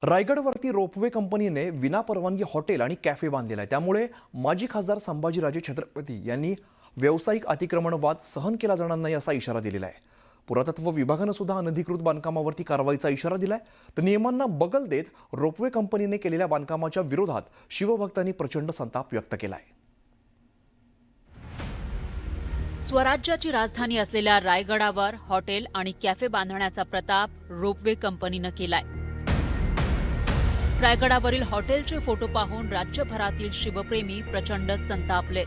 रायगडवरती ropeway कंपनीने विनापरवानगी hotel आणि cafe बांधलेला आहे। त्यामुळे माजी खासदार संभाजीराजे छत्रपती यांनी व्यावसायिक अतिक्रमण वाद सहन केला जाणार नाही असा इशारा दिलेला आहे। पुरातत्व विभागाने सुद्धा अनधिकृत बांधकामावरती कारवाईचा इशारा दिलाय। तर नियमांना बगल देत रोपवे कंपनीने केलेल्या बांधकामाच्या विरोधात शिवभक्तांनी प्रचंड संताप व्यक्त केलाय। स्वराज्याची राजधानी असलेल्या रायगडावर हॉटेल आणि कॅफे बांधण्याचा प्रताप रोपवे कंपनीने केलाय। रायगडावरील हॉटेलचे फोटो पाहून राज्यभरातील शिवप्रेमी प्रचंड संतापले।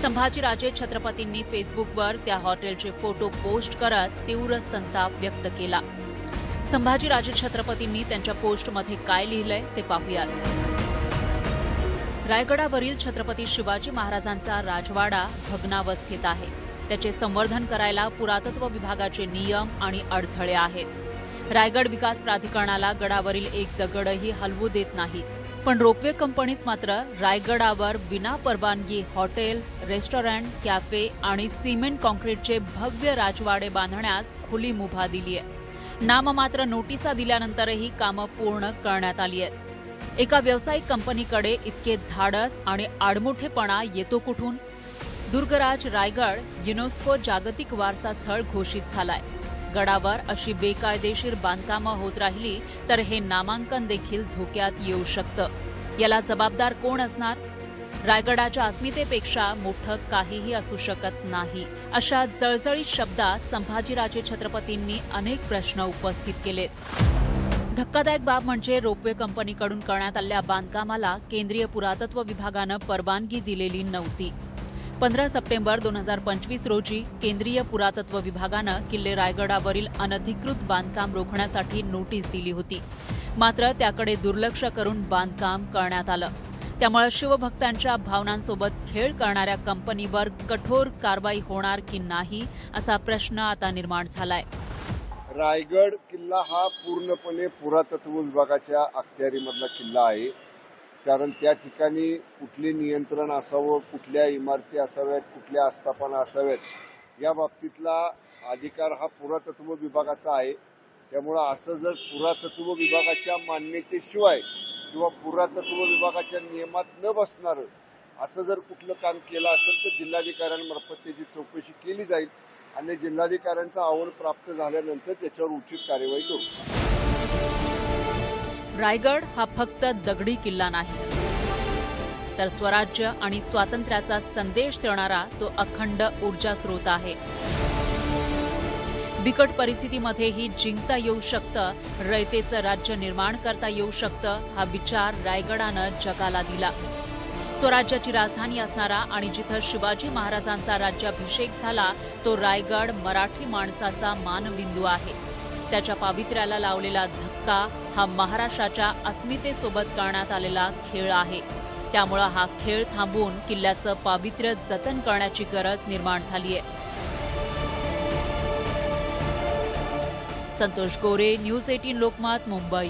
संभाजीराजे छत्रपतींनी फेसबुकवर त्या हॉटेलचे फोटो पोस्ट करत तीव्र संताप व्यक्त केला। संभाजीराजे छत्रपतींनी त्यांच्या पोस्टमध्ये काय लिहिलंय ते पाहूयात। रायगडावरील छत्रपती शिवाजी महाराजांचा राजवाडा भग्नावस्थेत आहे। त्याचे संवर्धन करायला पुरातत्व विभागाचे नियम आणि अडथळे आहेत। रायगड विकास प्राधिकरणाला गडावरील एक दगडही हलवू देत नाही, पण रोपवे कंपनीच मात्र रायगडावर विना परवानगी हॉटेल, रेस्टॉरंट, कॅफे आणि सिमेंट कॉन्क्रीटचे भव्य राजवाडे बांधण्यास खुली मुभा दिली आहे। नाममात्र नोटिसा दिल्यानंतरही कामं पूर्ण करण्यात आली आहेत। एका व्यावसायिक कंपनीकडे इतके धाडस आणि आडमुठेपणा येतो कुठून? दुर्गराज रायगड युनेस्को जागतिक वारसा स्थळ घोषित झालाय। गडावर अशी बेकायदेशीर बांधकामं होत राहिली तर हे नामांकन देखील धोक्यात येऊ शकतं। याला जबाबदार कोण असणार? रायगडाच्या अस्मितेपेक्षा मोठं काहीही असू शकत नाही, अशा जळजळीत शब्दात संभाजीराजे छत्रपतींनी अनेक प्रश्न उपस्थित केलेत। धक्कादायक बाब म्हणजे रोपवे कंपनीकडून करण्यात आलेल्या बांधकामाला केंद्रीय पुरातत्व विभागानं परवानगी दिलेली नव्हती। 15 सप्टेंबर 2025 रोजी केंद्रीय पुरातत्व विभागानं किल्ले रायगडावरील अनधिकृत बांधकाम रोखण्यासाठी नोटीस दिली होती। मात्र त्याकडे दुर्लक्ष करून बांधकाम करण्यात आलं। त्यामुळे शिवभक्तांच्या भावनांसोबत खेळ करणाऱ्या कंपनीवर कठोर कारवाई होणार की नाही असा प्रश्न आता निर्माण झालाय। रायगड किल्ला हा पूर्णपणे पुरातत्व विभागाच्या अखत्यारीमधला किल्ला आहे। कारण त्या ठिकाणी कुठले नियंत्रण असावं, कुठल्या इमारती असाव्यात, कुठल्या आस्थापना असाव्यात, या बाबतीतला अधिकार हा पुरातत्व विभागाचा आहे। त्यामुळं असं जर पुरातत्व विभागाच्या मान्यतेशिवाय किंवा पुरातत्व विभागाच्या नियमात न बसणारं असं जर कुठलं काम केलं असेल तर जिल्हाधिकाऱ्यांमार्फत त्याची चौकशी केली जाईल आणि जिल्हाधिकाऱ्यांचा अहवाल प्राप्त झाल्यानंतर त्याच्यावर उचित कार्यवाही करू। रायगड हा फक्त दगडी किल्ला नाही, तर स्वराज्य आणि स्वातंत्र्याचा संदेश देणारा तो अखंड ऊर्जा स्रोत आहे। बिकट परिस्थितीमध्येही जिंकता येऊ शकतं, रयतेचं राज्य निर्माण करता येऊ शकतं, हा विचार रायगडानं जगाला दिला। स्वराज्याची राजधानी असणारा आणि जिथं शिवाजी महाराजांचा राज्याभिषेक झाला तो रायगड मराठी माणसाचा मानबिंदू आहे। त्याच्या पावित्र्याला लावलेला धक्का हा महाराष्ट्राच्या अस्मितेसोबत करण्यात आलेला खेळ आहे। त्यामुळे हा खेळ थांबवून किल्ल्याचं पावित्र्य जतन करण्याची गरज निर्माण झालीय। संतोष गोरे, न्यूज 18 लोकमत, मुंबई।